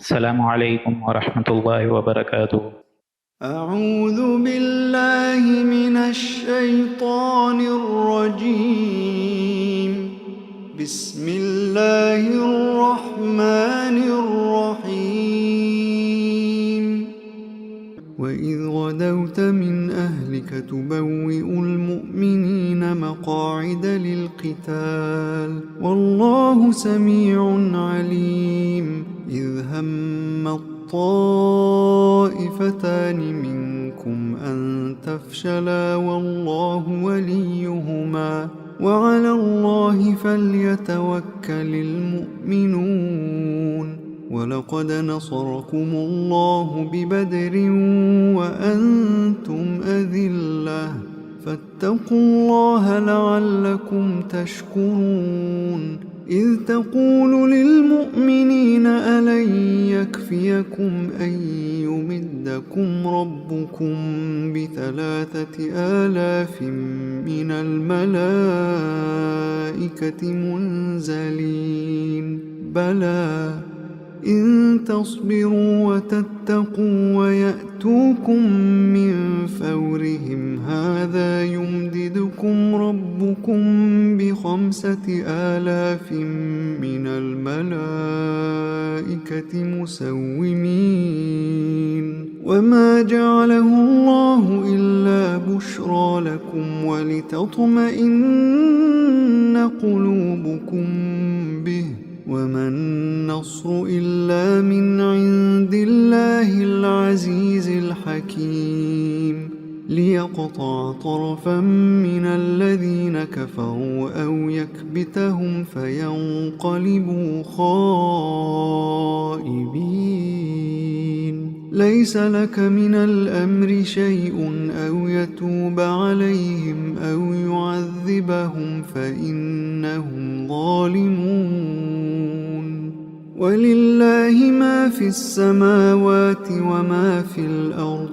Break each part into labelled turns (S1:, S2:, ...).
S1: السلام علیکم ورحمۃ اللہ وبرکاتہ۔
S2: اعوذ باللہ من الشیطان الرجیم، بسم اللہ الرحمن الرحیم۔ وَإِذْ غَدَوْتَ مِنْ أَهْلِكَ تُبَوِّئُ الْمُؤْمِنِينَ مَقَاعِدَ لِلْقِتَالِ وَاللَّهُ سَمِيعٌ عَلِيمٌ۔ إِذْ هَمَّ الطَّائِفَتَانِ مِنْكُمْ أَنْ تَفْشَلَا وَاللَّهُ وَلِيُّهُمَا وَعَلَى اللَّهِ فَلْيَتَوَكَّلِ الْمُؤْمِنُونَ۔ وَلَقَدْ نَصَرَكُمُ اللَّهُ بِبَدْرٍ وَأَنْتُمْ أَذِلَّةٌ فَاتَّقُوا اللَّهَ لَعَلَّكُمْ تَشْكُرُونَ۔ إِذْ تَقُولُ لِلْمُؤْمِنِينَ أَلَنْ يَكْفِيَكُمْ أَنْ يُمِدَّكُمْ رَبُّكُمْ ب3,000 مِنَ الْمَلَائِكَةِ مُنْزَلِينَ بَلَى إِن تصبروا وتتقوا ويأتوكم من فورهم هذا يمددكم ربكم ب5,000 من الملائكة مسومين وما جعله الله إلا بشرى لكم ولتطمئن قلوبكم به وَمَا النَّصْرُ إِلَّا مِنْ عِنْدِ اللَّهِ الْعَزِيزِ الْحَكِيمِ لِيَقْطَعَ طَرَفًا مِنَ الَّذِينَ كَفَرُوا أَوْ يَكْبِتَهُمْ فَيَنْقَلِبُوا خَائِبِينَ لَيْسَ لَكَ مِنَ الْأَمْرِ شَيْءٌ أَوْ يَتُوبَ عَلَيْهِمْ أَوْ يُعَذِّبَهُمْ فَإِنَّهُمْ ظَالِمُونَ۔ وَلِلَّهِ مَا فِي السَّمَاوَاتِ وَمَا فِي الْأَرْضِ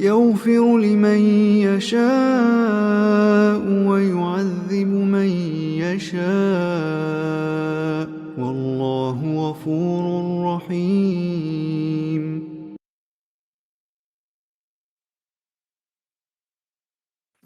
S2: يَغْفِرُ لِمَن يَشَاءُ وَيُعَذِّبُ مَن يَشَاءُ وَاللَّهُ غَفُورٌ رَّحِيمٌ۔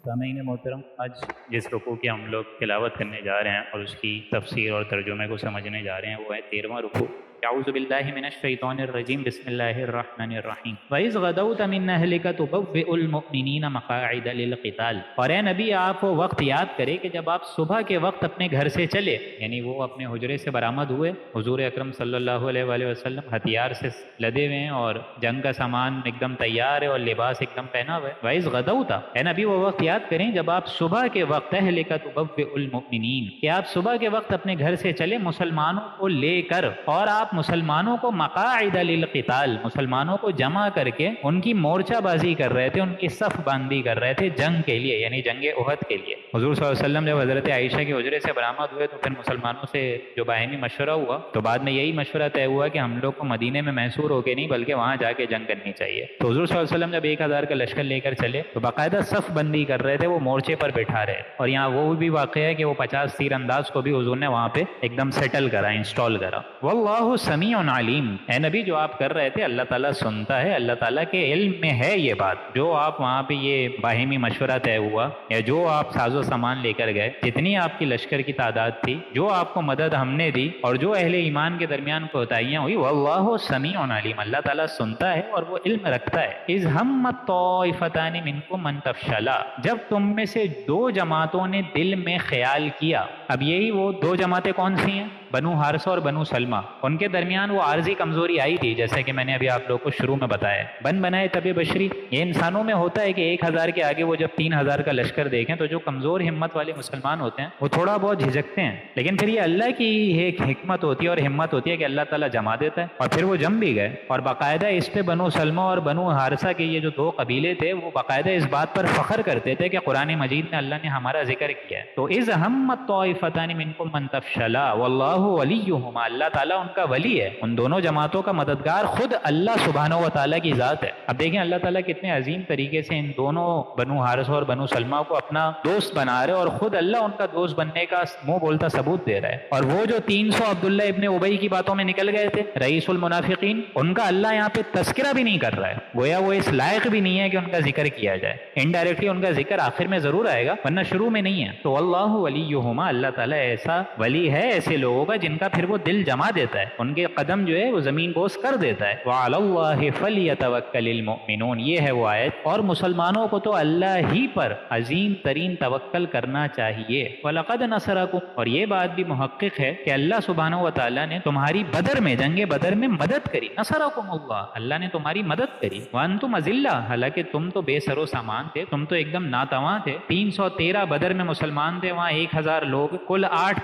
S1: سامعین محترم، آج جس رکوع کی ہم لوگ تلاوت کرنے جا رہے ہیں اور اس کی تفسیر اور ترجمے کو سمجھنے جا رہے ہیں وہ ہے 13واں رکوع۔ اعوذ باللہ من الشیطان الرجیم، بسم اللہ الرحمن الرحیم۔ وَإِذْ غَدَوْتَ مِنْ أَهْلِكَ تُبَوِّئُ الْمُؤْمِنِينَ مَقَاعِدَ لِلْقِتَالِ۔ اور اے نبی، آپ وہ وقت یاد کرے کہ جب آپ صبح کے وقت اپنے گھر سے چلے، یعنی وہ اپنے حجرے سے برآمد ہوئے، حضور اکرم صلی اللہ علیہ وآلہ وسلم ہتھیار سے لدے ہوئے ہیں اور جنگ کا سامان ایک دم تیار ہے اور لباس ایک دم پہنا ہوا ہے۔ وَإِذْ غَدَوْتَ، اے نبی وہ وقت یاد کریں جب آپ صبح کے وقت أَهْلِكَ تُبَوِّئُ الْمُؤْمِنِينَ، کہ آپ صبح کے وقت اپنے گھر سے چلے مسلمانوں کو لے کر، اور آپ مسلمانوں کو مقاعد للقتال، مسلمانوں کو جمع کر کے ان کی مورچہ بازی کر رہے تھے، ان کی صف بندی کر رہے تھے جنگ کے لیے، یعنی جنگ احد کے لیے۔ حضور صلی اللہ علیہ وسلم جب حضرت عائشہ کے حجرے سے برآمد ہوئے تو پھر مسلمانوں سے جو باہمی مشورہ ہوا تو بعد میں یہی مشورہ طے ہوا کہ ہم لوگ کو مدینے میں محصور ہو کے نہیں بلکہ وہاں جا کے جنگ کرنی چاہیے۔ تو حضور صلی اللہ علیہ وسلم جب 1,000 کا لشکر لے کر چلے تو باقاعدہ صف بندی کر رہے تھے، وہ مورچے پر بٹھا رہے، اور یہاں وہ بھی واقعہ ہے کہ وہ 50 تیر انداز کو بھی حضور نے وہاں پہ ایک دم سیٹل کرا، انسٹال کرا۔ واللہ سمیع علیم، اے نبی جو آپ کر رہے تھے اللہ تعالیٰ سنتا ہے، اللہ تعالیٰ کے علم میں ہے یہ بات، جو آپ وہاں پہ یہ باہمی مشورہ طے ہوا یا جو آپ ساز و سامان لے کر گئے، جتنی آپ کی لشکر کی تعداد تھی، جو آپ کو مدد ہم نے دی اور جو اہل ایمان کے درمیان کوتاہیاں ہوئی، واللہ سمیع علیم، اللہ تعالیٰ سنتا ہے اور وہ علم رکھتا ہے۔ اذ ہمت طائفتان منکم ان تفشلا، جب تم میں سے 2 جماعتوں نے دل میں خیال کیا۔ اب یہی وہ 2 جماعتیں کون سی ہیں؟ بنو حارثہ اور بنو سلمہ۔ ان کے درمیان وہ عارضی کمزوری آئی تھی، جیسے کہ میں نے ابھی آپ لوگوں کو شروع میں بتایا، بن بنائے طب بشری، یہ انسانوں میں ہوتا ہے کہ 1,000 کے آگے وہ جب 3,000 کا لشکر دیکھیں تو جو کمزور ہمت والے مسلمان ہوتے ہیں وہ تھوڑا بہت جھجکتے ہیں، لیکن پھر یہ اللہ کی ایک حکمت ہوتی ہے اور ہمت ہوتی ہے کہ اللہ تعالیٰ جما دیتا ہے، اور پھر وہ جم بھی گئے۔ اور باقاعدہ اس پہ بنو سلمہ اور بنو حارثہ کے یہ جو 2 قبیلے تھے وہ باقاعدہ اس بات پر فخر کرتے تھے کہ قرآن مجید میں اللہ نے ہمارا ذکر کیا ہے۔ تو اذ ہمت طائفتان منکم ان تفشلا واللہ ولیہما، اللہ تعالیٰ ان کا ولی ہے، ان دونوں جماعتوں کا مددگار خود اللہ سبحانہ و تعالیٰ کی ذات ہے۔ اب دیکھیں اللہ تعالیٰ کتنے عظیم طریقے سے ان دونوں بنو حارث اور بنو سلمہ کو اپنا دوست بنا رہے اور خود اللہ ان کا دوست بننے کا منہ بولتا ثبوت دے رہا ہے۔ اور وہ جو 300 عبداللہ ابن ابی کی باتوں میں نکل گئے تھے، رئیس المنافقین، ان کا اللہ یہاں پہ تذکرہ بھی نہیں کر رہا ہے، گویا وہ اس لائق بھی نہیں ہے کہ ان کا ذکر کیا جائے۔ انڈائریکٹلی ان کا ذکر آخر میں ضرور آئے گا ورنہ شروع میں نہیں ہے۔ تو اللہ ولیہما، اللہ تعالیٰ ایسا ولی ہے ایسے لوگوں کا جن کا پھر وہ دل جما دیتا ہے، ان کے قدم جو ہے وہ زمین بوس کر دیتا ہے۔ وعلی اللہ فلیتوکل المؤمنون، یہ ہے وہ آیت۔ اور مسلمانوں کو تو اللہ ہی پر عظیم ترین توکل کرنا چاہیے۔ وَلَقَدْ نَصَرَكُمْ، اور یہ بات بھی محقق ہے کہ اللہ سبحانہ و تعالیٰ نے تمہاری بدر میں، جنگ بدر میں مدد کری، نصرکم اللہ، اللہ نے تمہاری مدد کری۔ وَأَنْتُمْ أَذِلَّةٌ، حالانکہ تم تو بے سر و سامان تھے، تم تو ایک دم ناتواں تھے۔ 313 بدر میں مسلمان تھے، وہاں 1000 لوگ، کل 8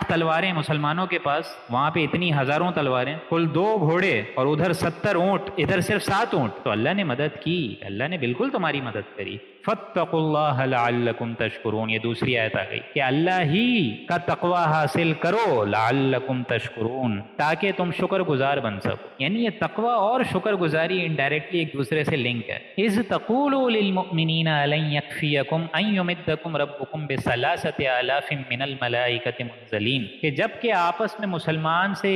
S1: تلواریں مسلمانوں کے پاس، وہاں پہ اتنی ہزاروں تلواریں، کل 2 گھوڑے اور ادھر 70 اونٹ، ادھر صرف 7 اونٹ، تو اللہ نے مدد کی، اللہ نے بالکل تمہاری مدد کری۔ فَاتَّقُوا اللَّهَ لَعَلَّكُمْ تَشْكُرُونَ، یہ دوسری آیت آ گئی کہ اللہ ہی کا تقوی حاصل کرو، لَعَلَّكُمْ تَشْكُرُونَ، تاکہ تم شکر گزار بن سکو۔ یعنی یہ تقوی اور شکر گزاری انڈائریکٹلی ایک دوسرے سے لنک ہے۔ اِذْ تَقُولُوا لِلْمُؤْمِنِينَ أَلَنْ يَكْفِيَكُمْ أَنْ يُمِدَّكُمْ رَبُّكُمْ بِثَلَاثَةِ آلَافٍ مِّنَ الْمَلَائِكَةِ مُنزَلِينَ، کہ جب کہ آپس میں مسلمان سے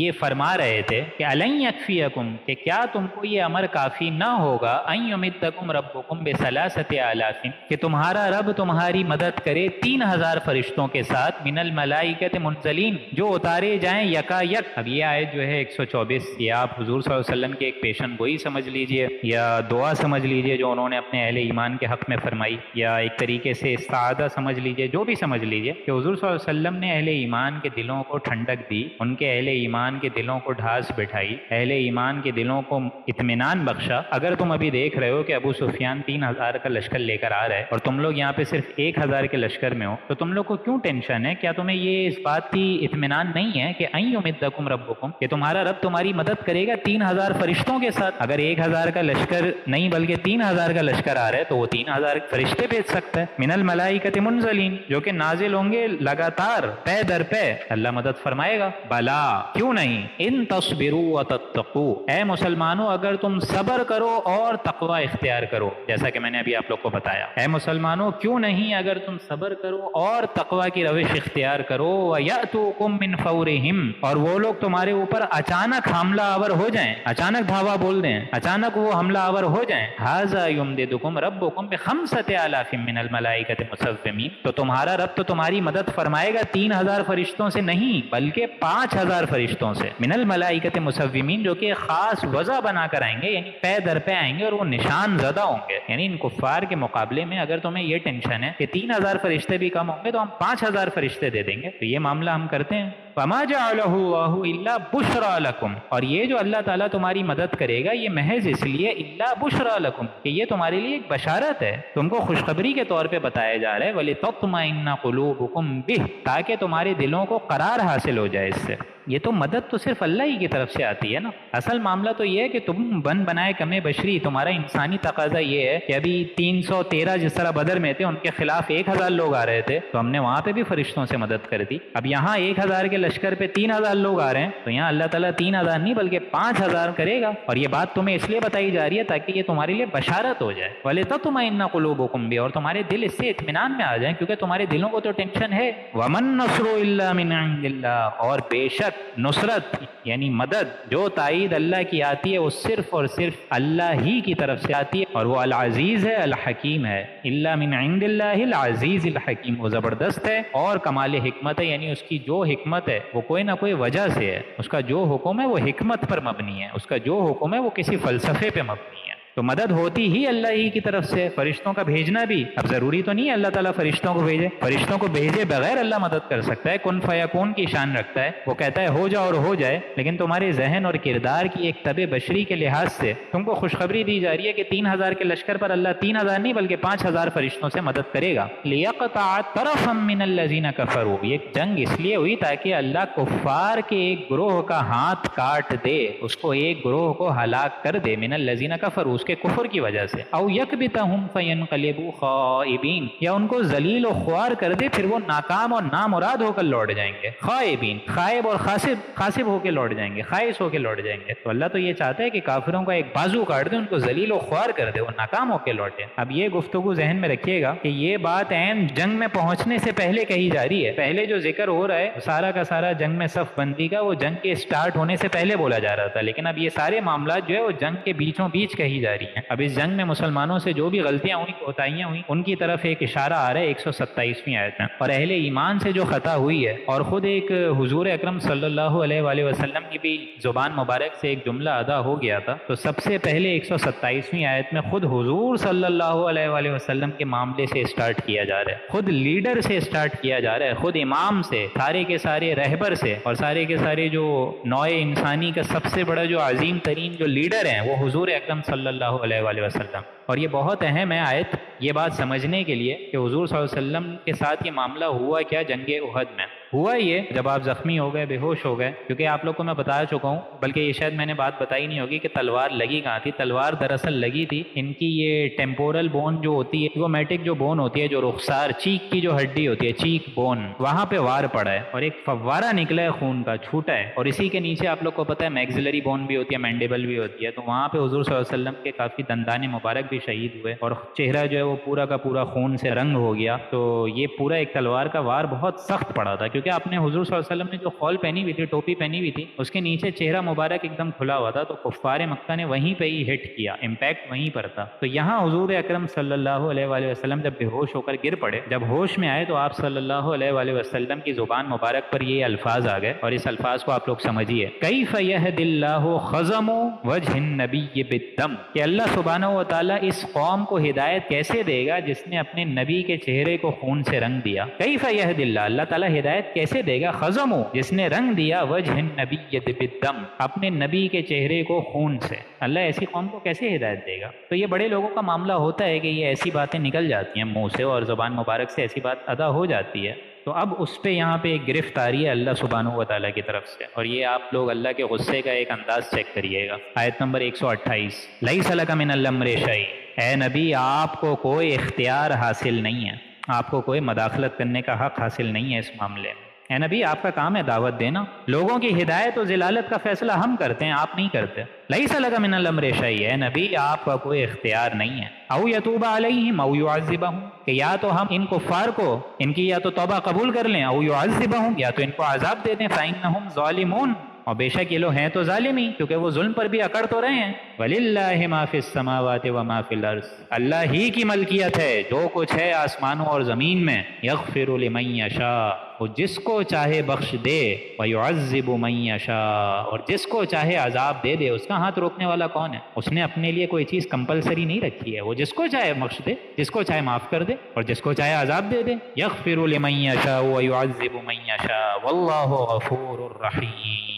S1: یہ فرما رہے تھے کہ أَلَنْ يَكْفِيَكُمْ، کہ کیا تم کو یہ امر کافی نہ ہوگا، أَنْ يُمِدَّكُمْ رَبُّكُمْ بِثَلَاثَةِ آلَافٍ، کہ تمہارا رب تمہاری مدد کرے 3000 فرشتوں کے ساتھ، من الملائکۃ منزلین، جو اتارے جائیں یکا یک۔ اب یہ آیت جو ہے 124، یہ آپ حضور صلی اللہ علیہ وسلم کے ایک پیشن گوئی سمجھ لیجئے یا دعا سمجھ لیجئے جو انہوں نے اپنے اہل ایمان کے حق میں فرمائی، یا ایک طریقے سے استعاذہ سمجھ لیجئے، جو بھی سمجھ لیجئے، کہ حضور صلی اللہ علیہ وسلم نے اہل ایمان کے دلوں کو ٹھنڈک دی، ان کے اہل ایمان کے دلوں کو ڈھاس بٹھائی، اہل ایمان کے دلوں کو اطمینان بخشا۔ اگر تم ابھی دیکھ رہے ہو کہ ابو سفیان 3000 کا لشکر لے کر آ رہا ہے اور تم لوگ یہاں پہ صرف 1000 کے لشکر میں ہو، تو تم لوگ کو کیوں ٹینشن ہے؟ کیا تمہیں یہ اس بات کی اطمینان نہیں ہے کہ ان یمدکم ربکم، کہ تمہارا رب تمہاری مدد کرے گا 3000 فرشتوں کے ساتھ؟ اگر 1000 کا لشکر نہیں بلکہ 3000 کا لشکر آ رہا ہے تو وہ 3000 فرشتے بھیج سکتا ہے، من الملائکۃ منزلین، جو کہ نازل ہوں گے لگاتار، پے در پے اللہ مدد فرمائے گا۔ بلا، کیوں نہیں، ان تصبروا وتتقوا، اے مسلمانوں اگر تم صبر کرو اور تقوی اختیار کرو، جیسا کہ میں نے ابھی آپ لوگ کو بتایا، اے مسلمانوں کیوں نہیں اگر تم صبر کرو اور تقوی کی روش اختیار کرو، وَيَأْتُوكُم مِّن فَوْرِهِمْ، اور وہ لوگ تمہارے اوپر اچانک حملہ آور ہو جائیں، اچانک دھاوا بول دیں، اچانک وہ حملہ آور ہو جائیں، هَذَا يُمْدِدُكُمْ رَبُّكُمْ بِخَمْسَةِ آلَافٍ مِّنَ الْمَلَائِكَةِ مُصَوِّمِينَ، تو تمہارا رب تو تمہاری مدد فرمائے گا 3000 فرشتوں سے نہیں بلکہ 5000 فرشتوں سے، من الملائکۃ مصومین، جو کہ خاص وضع بنا کر آئیں گے، یعنی پے در پے آئیں گے اور وہ نشان زدہ ہوں گے۔ یعنی ان کفار کے مقابلے میں اگر تمہیں یہ ٹینشن ہے کہ 3000 فرشتے بھی کم ہوں گے تو ہم 5000 فرشتے دے دیں گے، تو یہ معاملہ ہم کرتے ہیں۔ وَمَا جَعَلَهُ اللَّهُ إِلَّا بُشْرَىٰ لَكُمْ، اور یہ جو اللہ تعالیٰ تمہاری مدد کرے گا یہ محض اس لیے إِلَّا بُشْرَىٰ لَكُمْ، کہ یہ تمہارے لیے ایک بشارت ہے، تم کو خوشخبری کے طور پہ بتایا جا رہا ہے، وَلِتَطْمَئِنَّ قُلُوبُكُمْ بِهِ، تاکہ تمہارے دلوں کو قرار حاصل ہو جائے اس سے۔ یہ تو مدد تو صرف اللہ ہی کی طرف سے آتی ہے نا، اصل معاملہ تو یہ ہے کہ تم بن بنائے کمے بشری، تمہارا انسانی تقاضا یہ ہے کہ ابھی 313 جس طرح بدر میں تھے ان کے خلاف 1000 لوگ آ رہے تھے تو ہم نے وہاں پہ بھی فرشتوں سے مدد کر دی، اب یہاں 1000 کے لشکر پہ 3000 لوگ آ رہے ہیں تو یہاں اللہ تعالیٰ 3000 نہیں بلکہ 5000 کرے گا، اور یہ بات تمہیں اس لیے بتائی جا رہی ہے تاکہ یہ تمہارے لیے بشارت ہو جائے، وَلِتَطْمَئِنَّ قُلُوبُكُمْ بِهِ، اور تمہارے دل اس سے اطمینان میں آ جائیں، کیونکہ تمہارے دلوں کو تو ٹینشن ہے۔ وَمَن نَّصْرُ إِلَّا مِنْ عِندِ اللَّهِ، اور بے شک نصرت یعنی مدد جو تائید اللہ کی آتی ہے وہ صرف اور صرف اللہ ہی کی طرف سے آتی ہے، اور وہ العزیز ہے، الحکیم ہے۔ الا من عند اللہ العزیز الحکیم، وہ زبردست ہے اور کمال حکمت ہے، یعنی اس کی جو حکمت ہے وہ کوئی نہ کوئی وجہ سے ہے، اس کا جو حکم ہے وہ حکمت پر مبنی ہے، اس کا جو حکم ہے وہ کسی فلسفے پہ مبنی ہے۔ تو مدد ہوتی ہی اللہ ہی کی طرف سے، فرشتوں کا بھیجنا بھی اب ضروری تو نہیں ہے اللہ تعالیٰ فرشتوں کو بھیجے، فرشتوں کو بھیجے بغیر اللہ مدد کر سکتا ہے، کن فیکون کی شان رکھتا ہے، وہ کہتا ہے ہو جا اور ہو جائے، لیکن تمہارے ذہن اور کردار کی ایک طبع بشری کے لحاظ سے تم کو خوشخبری دی جا رہی ہے کہ 3000 کے لشکر پر اللہ 3000 نہیں بلکہ 5000 فرشتوں سے مدد کرے گا۔ لِيَقْطَعَ طَرَفًا مِّنَ الَّذِينَ كَفَرُوا، یہ جنگ اس لیے ہوئی تاکہ اللہ کفار کے ایک گروہ کا ہاتھ کاٹ دے، اس کو ایک گروہ کو ہلاک کر دے، من الذین کفروا، اس کے کفر کی وجہ سے، او یکبتہم فینقلبوا خائبین، یا ان کو ذلیل و خوار کر دے پھر وہ ناکام اور نامراد ہو کر لوٹ جائیں گے، خائبین، خائب اور خاسب ہو کے لوٹ جائیں گے، خائس ہو کے لوٹ جائیں گے۔ تو اللہ تو یہ چاہتا ہے کہ کافروں کا ایک بازو کاٹ دے، ان کو ذلیل و خوار کر دے، وہ ناکام ہو کے لوٹے۔ اب یہ گفتگو ذہن میں رکھیے گا کہ یہ بات عین جنگ میں پہنچنے سے پہلے کہی جا رہی ہے۔ پہلے جو ذکر ہو رہا ہے سارا کا سارا جنگ میں صف بندی کا، وہ جنگ کے سٹارٹ ہونے سے پہلے بولا جا رہا تھا، لیکن اب یہ سارے معاملات جو ہے وہ جنگ کے بیچوں بیچ کہی جا رہی ہیں۔ اب اس جنگ میں مسلمانوں سے جو بھی غلطیاں ہوئی، کوتاہیاں ہوئی، ان کی طرف ایک اشارہ آ رہا ہے 127ویں آیت میں، اور اہل ایمان سے جو خطا ہوئی ہے، اور خود ایک حضور اکرم صلی اللہ علیہ وآلہ وسلم کی بھی زبان مبارک سے ایک جملہ ادا ہو گیا تھا، تو سب سے پہلے 127ویں آیت میں خود حضور صلی اللہ علیہ وآلہ وسلم کے معاملے سے اسٹارٹ کیا جا رہا ہے، خود لیڈر سے اسٹارٹ کیا جا رہا ہے، خود امام سے، سارے کے سارے رہبر سے، اور سارے کے سارے جو نوع انسانی کا سب سے بڑا جو عظیم ترین جو لیڈر ہیں وہ حضور اکرم صلی اللہ علیہ وآلہ وسلم۔ اور یہ بہت اہم ہے آیت یہ بات سمجھنے کے لیے کہ حضور صلی اللہ علیہ وسلم کے ساتھ یہ معاملہ ہوا کیا جنگ احد میں۔ ہوا یہ جب آپ زخمی ہو گئے، بے ہوش ہو گئے، کیونکہ آپ لوگ کو میں بتا چکا ہوں، بلکہ یہ شاید میں نے بات بتائی نہیں ہوگی کہ تلوار لگی کہاں تھی۔ تلوار دراصل لگی تھی ان کی یہ ٹیمپورل بون جو ہوتی ہے، ایگومیٹک جو بون ہوتی ہے، جو رخسار چیک کی جو ہڈی ہوتی ہے، چیک بون، وہاں پہ وار پڑا ہے اور ایک فوارہ نکلا ہے خون کا، چھوٹا ہے، اور اسی کے نیچے آپ لوگ کو پتہ ہے میگزلری بون بھی ہوتی ہے، مینڈیبل بھی ہوتی ہے، تو وہاں پہ حضور صلی اللہ علیہ وسلم کے کافی دندان مبارک بھی شہید ہوئے اور چہرہ جو ہے وہ پورا کا پورا خون سے رنگ ہو گیا۔ تو یہ پورا ایک تلوار کا وار بہت سخت پڑا تھا، کیونکہ آپ نے حضور صلی اللہ علیہ وسلم نے جو خول پہنی ہوئی تھی، ٹوپی پہنی ہوئی تھی، اس کے نیچے چہرہ مبارک ایک دم کھلا ہوا تھا، تو کفار مکہ نے وہیں پہ ہی ہٹ کیا، امپیکٹ وہیں پر تھا۔ تو یہاں حضور اکرم صلی اللہ علیہ وآلہ وسلم جب بے ہوش ہو کر گر پڑے، جب ہوش میں آئے تو آپ صلی اللہ علیہ وآلہ وسلم کی زبان مبارک پر یہ الفاظ آ گئے، اور اس الفاظ کو آپ لوگ سمجھیے، کیف یہد اللہ خضم وجہ النبی بالدم، کہ اللہ سبحانہ و تعالیٰ اس قوم کو ہدایت کیسے دے گا جس نے اپنے نبی کے چہرے کو خون سے رنگ دیا۔ کیف یہد اللہ، اللہ تعالیٰ ہدایت کیسے دے گا، خضم، جس نے رنگ دیا، وجہ النبی بالدم، اپنے نبی کے چہرے کو خون سے، اللہ ایسی قوم کو کیسے ہدایت دے گا؟ تو یہ بڑے لوگوں کا معاملہ ہوتا ہے کہ یہ ایسی باتیں نکل جاتی ہیں منہ سے اور زبان مبارک سے ایسی بات ادا ہو جاتی ہے، تو اب اس پہ یہاں پہ ایک گرفت آ رہی ہے اللہ سبحانہ و تعالیٰ کی طرف سے، اور یہ آپ لوگ اللہ کے غصے کا ایک انداز چیک کریے گا۔ آیت نمبر 128، لیس لک من الامر شیء، اے نبی آپ کو کوئی اختیار حاصل نہیں ہے، آپ کو کوئی مداخلت کرنے کا حق حاصل نہیں ہے اس معاملے میں۔ اے نبی آپ کا کام ہے دعوت دینا، لوگوں کی ہدایت و ضلالت کا فیصلہ ہم کرتے ہیں، آپ نہیں کرتے۔ لیس لک من الامر شیء، اے نبی آپ کا کوئی اختیار نہیں ہے، او یتوب علیہم او یعذبہم، کہ یا تو ہم ان کفار کو ان کی یا تو توبہ قبول کر لیں، او یعذبہم، یا تو ان کو عذاب دے دیں، فإنہم ظالمون، اور بے شک یہ لوگ ہیں تو ظالم ہی، کیونکہ وہ ظلم پر بھی اکڑ تو رہے ہیں۔ وَلِلَّهِ مَا فِي السَّمَاوَاتِ وَمَا فِي الْأَرْضِ، اللہ ہی کی ملکیت ہے جو کچھ ہے آسمانوں اور زمین میں، يَغْفِرُ لِمَن يَشَاءُ، وہ جس کو چاہے بخش دے، وَيُعَذِّبُ مَن يَشَاءُ، اور جس کو چاہے عذاب دے دے۔ اس کا ہاتھ روکنے والا کون ہے؟ اس نے اپنے لیے کوئی چیز کمپلسری نہیں رکھی ہے، وہ جس کو چاہے بخش دے، جس کو چاہے معاف کر دے، اور جس کو چاہے عذاب دے دے۔ يَغْفِرُ لِمَن يَشَاءُ وَيُعَذِّبُ مَن يَشَاءُ وَاللَّهُ غَفُورٌ رَحِيمٌ،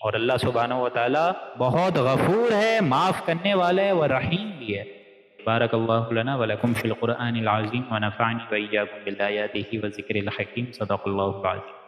S1: اور اللہ سبحانہ و تعالیٰ بہت غفور ہے، معاف کرنے والا ہے، وہ رحیم بھی ہے۔ بارک اللہ لنا ولکم فی القرآن العظیم ونفعنی وإیاکم بالآیاتہ والذکر الحکیم، صدق اللہ العظیم۔